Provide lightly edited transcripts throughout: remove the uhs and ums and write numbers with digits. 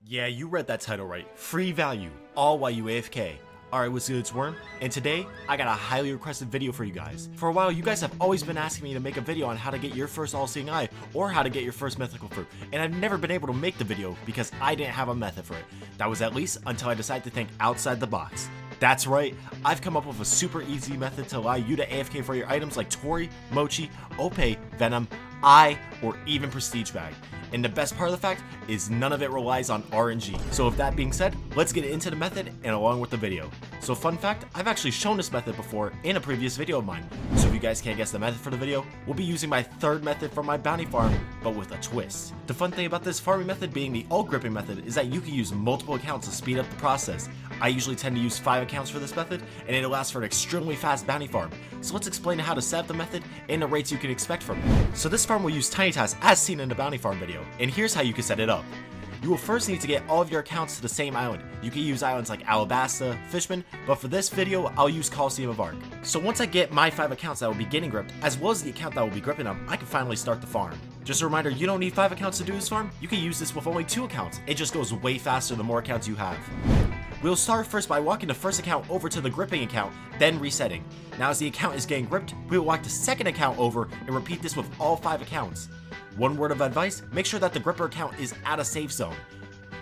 Yeah, you read that title right. Free value, all while you AFK. Alright, what's good, it's Worm, and today, I got a highly requested video for you guys. For a while, you guys have always been asking me to make a video on how to get your first all-seeing eye, or how to get your first mythical fruit, and I've never been able to make the video because I didn't have a method for it. That was at least until I decided to think outside the box. That's right, I've come up with a super easy method to allow you to AFK for your items like Tori, Mochi, Ope, Venom, Eye, or even Prestige Bag. And the best part of the fact is none of it relies on RNG. So with that being said, let's get into the method and along with the video. So fun fact, I've actually shown this method before in a previous video of mine. So if you guys can't guess the method for the video, we'll be using my third method from my bounty farm, but with a twist. The fun thing about this farming method being the ult gripping method is that you can use multiple accounts to speed up the process. I usually tend to use 5 accounts for this method, and it allows for an extremely fast bounty farm. So let's explain how to set up the method and the rates you can expect from it. So this farm will use tiny tasks as seen in the bounty farm video, and here's how you can set it up. You will first need to get all of your accounts to the same island. You can use islands like Alabasta, Fishman, but for this video, I'll use Coliseum of Arc. So once I get my 5 accounts that will be getting gripped, as well as the account that will be gripping them, I can finally start the farm. Just a reminder, you don't need 5 accounts to do this farm. You can use this with only 2 accounts. It just goes way faster the more accounts you have. We'll start first by walking the first account over to the gripping account, then resetting. Now as the account is getting gripped, we will walk the second account over and repeat this with all 5 accounts. One word of advice, make sure that the gripper account is at a safe zone.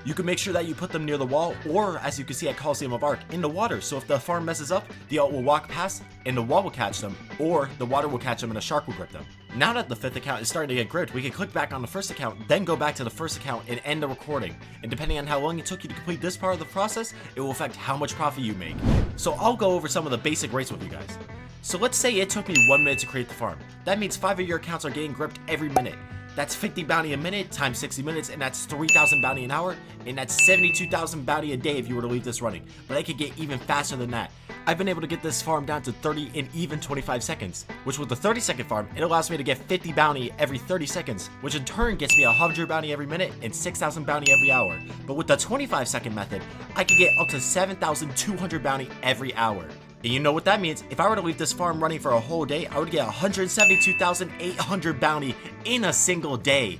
You can make sure that you put them near the wall, or as you can see at Coliseum of Arc, in the water, so if the farm messes up, the ult will walk past and the wall will catch them, or the water will catch them and a shark will grip them. Now that the 5th account is starting to get gripped, we can click back on the first account, then go back to the first account and end the recording. And depending on how long it took you to complete this part of the process, it will affect how much profit you make. So I'll go over some of the basic rates with you guys. So let's say it took me 1 minute to create the farm. That means 5 of your accounts are getting gripped every minute. That's 50 bounty a minute times 60 minutes, and that's 3,000 bounty an hour, and that's 72,000 bounty a day if you were to leave this running. But I could get even faster than that. I've been able to get this farm down to 30 in even 25 seconds, which with the 30-second farm, it allows me to get 50 bounty every 30 seconds, which in turn gets me 100 bounty every minute and 6,000 bounty every hour. But with the 25-second method, I could get up to 7,200 bounty every hour. And you know what that means? If I were to leave this farm running for a whole day, I would get 172,800 bounty in a single day.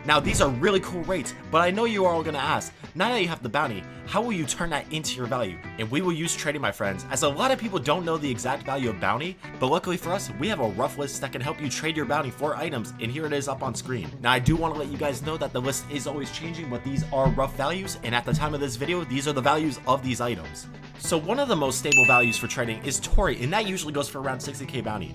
Now these are really cool rates, but I know you are all gonna ask, now that you have the bounty, how will you turn that into your value? And we will use trading, my friends, as a lot of people don't know the exact value of bounty, but luckily for us, we have a rough list that can help you trade your bounty for items, and here it is up on screen. Now I do want to let you guys know that the list is always changing, but these are rough values, and at the time of this video, these are the values of these items. So one of the most stable values for trading is Tori, and that usually goes for around 60k bounty.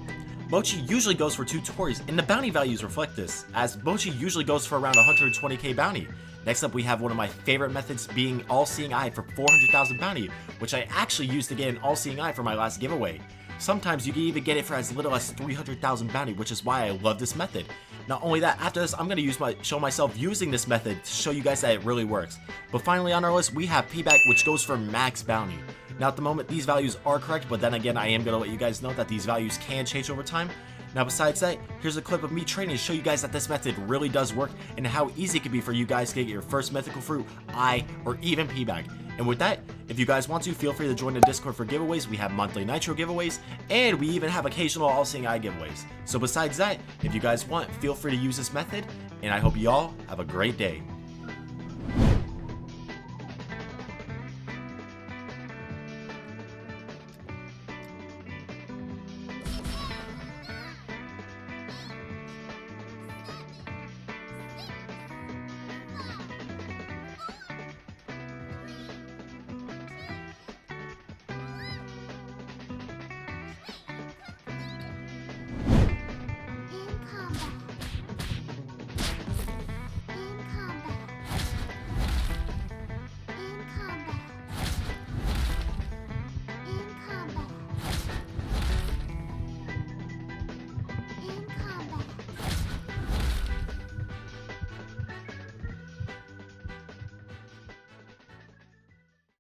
Mochi usually goes for 2 Tories, and the bounty values reflect this, as Mochi usually goes for around 120k bounty. Next up, we have one of my favorite methods being All-Seeing Eye for 400,000 bounty, which I actually used to get an All-Seeing Eye for my last giveaway. Sometimes you can even get it for as little as 300,000 bounty, which is why I love this method. Not only that, after this, I'm going to show myself using this method to show you guys that it really works. But finally on our list, we have Payback, which goes for max bounty. Now at the moment, these values are correct, but then again, I am going to let you guys know that these values can change over time. Now besides that, here's a clip of me training to show you guys that this method really does work and how easy it can be for you guys to get your first mythical fruit, eye, or even P-Bag. And with that, if you guys want to, feel free to join the Discord for giveaways. We have monthly Nitro giveaways, and we even have occasional All-Seeing Eye giveaways. So besides that, if you guys want, feel free to use this method, and I hope you all have a great day.